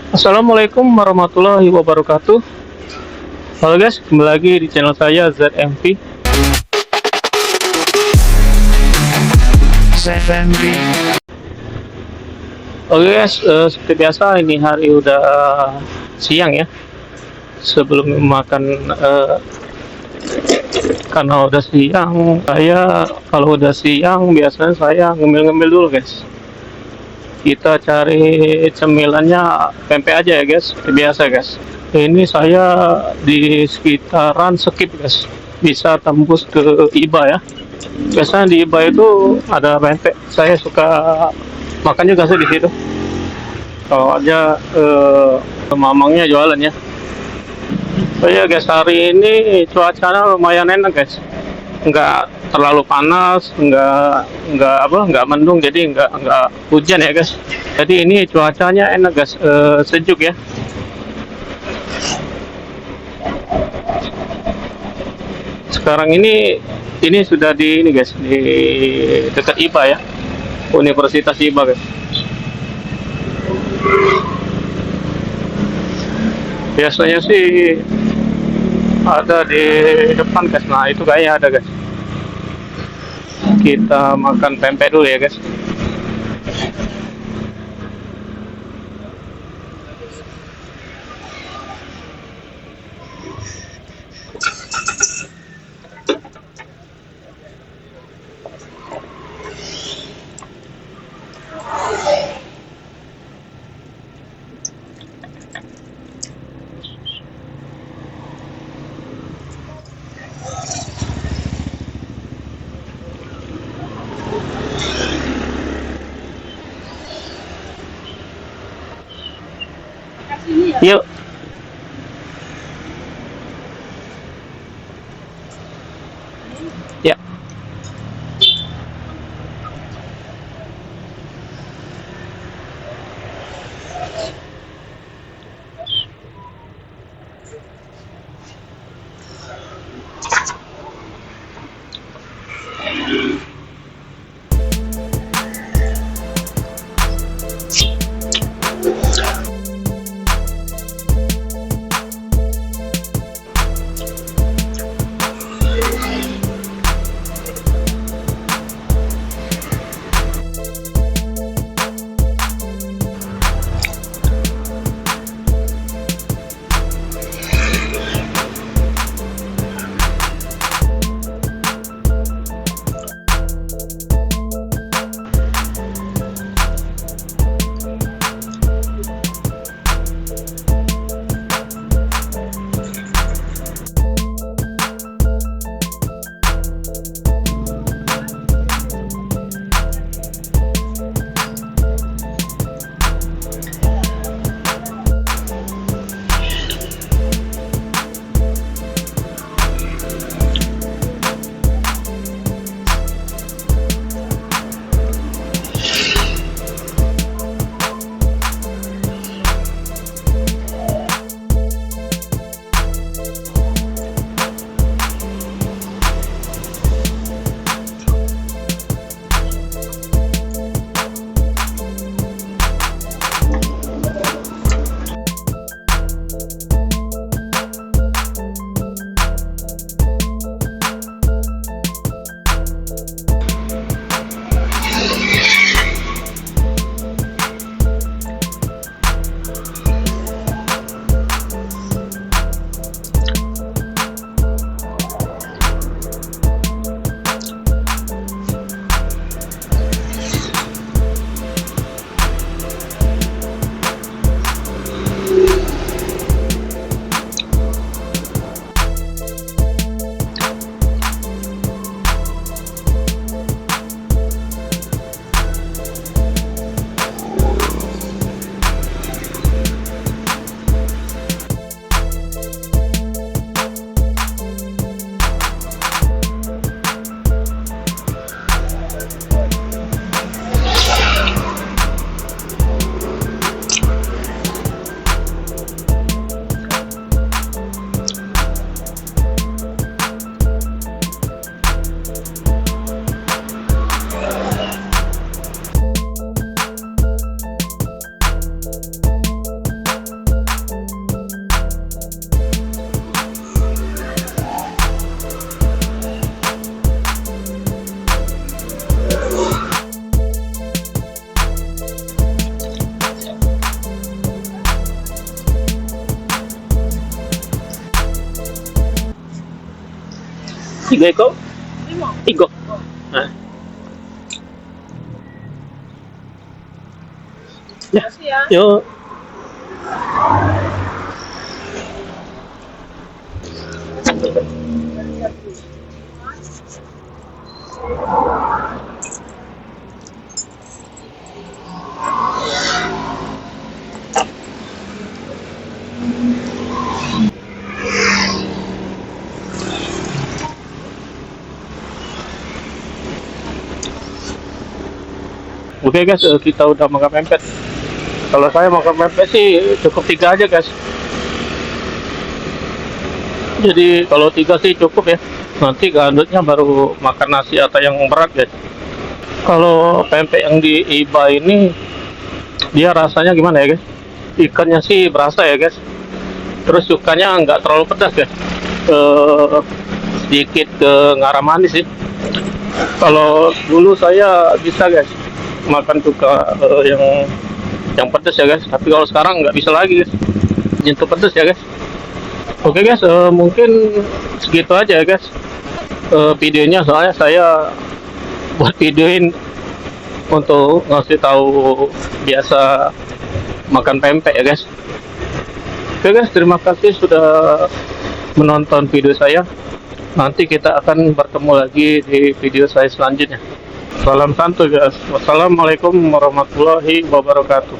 Assalamualaikum warahmatullahi wabarakatuh. Halo guys, kembali lagi di channel saya ZMV. Oke guys, seperti biasa ini hari udah siang ya. Sebelum makan, karena udah siang, saya kalau udah siang biasanya saya ngemil-ngemil dulu guys. Kita cari cemilannya pempek aja ya guys, seperti biasa guys. Ini saya di sekitaran Skip guys, bisa tembus ke IBA ya. Biasanya di IBA itu ada pempek, saya suka makan juga sih di situ. Kalau aja mamangnya jualan ya. Oh iya guys, hari ini cuacanya lumayan enak guys, nggak terlalu panas, nggak mendung, jadi nggak hujan ya guys. Jadi ini cuacanya enak guys, sejuk ya. Sekarang ini sudah di ini guys, di dekat IPA ya, Universitas IPA guys. Biasanya sih ada di depan guys. Nah itu kayaknya ada guys. Kita makan pempek dulu ya guys. Yuk. Ya. Tiga ekor? Tiga. Nah, ya, yuk. Oke guys, kita udah makan pempek. Kalau saya makan pempek sih cukup 3 aja guys. Jadi kalau 3 sih cukup ya. Nanti gandutnya baru makan nasi atau yang berat guys. Kalau pempek yang di Iba ini dia rasanya gimana ya guys? Ikannya sih berasa ya guys. Terus cukanya nggak terlalu pedas guys. Sedikit ke ngarah manis sih. Kalau dulu saya bisa guys makan cuka yang pedas ya guys. Tapi kalau sekarang nggak bisa lagi guys. Nyentuh pedas ya guys. Oke guys, mungkin segitu aja ya guys. Videonya soalnya saya buat videoin untuk ngasih tahu biasa makan pempek ya guys. Oke guys, terima kasih sudah menonton video saya. Nanti kita akan bertemu lagi di video saya selanjutnya. Salam santuy guys. Wassalamualaikum warahmatullahi wabarakatuh.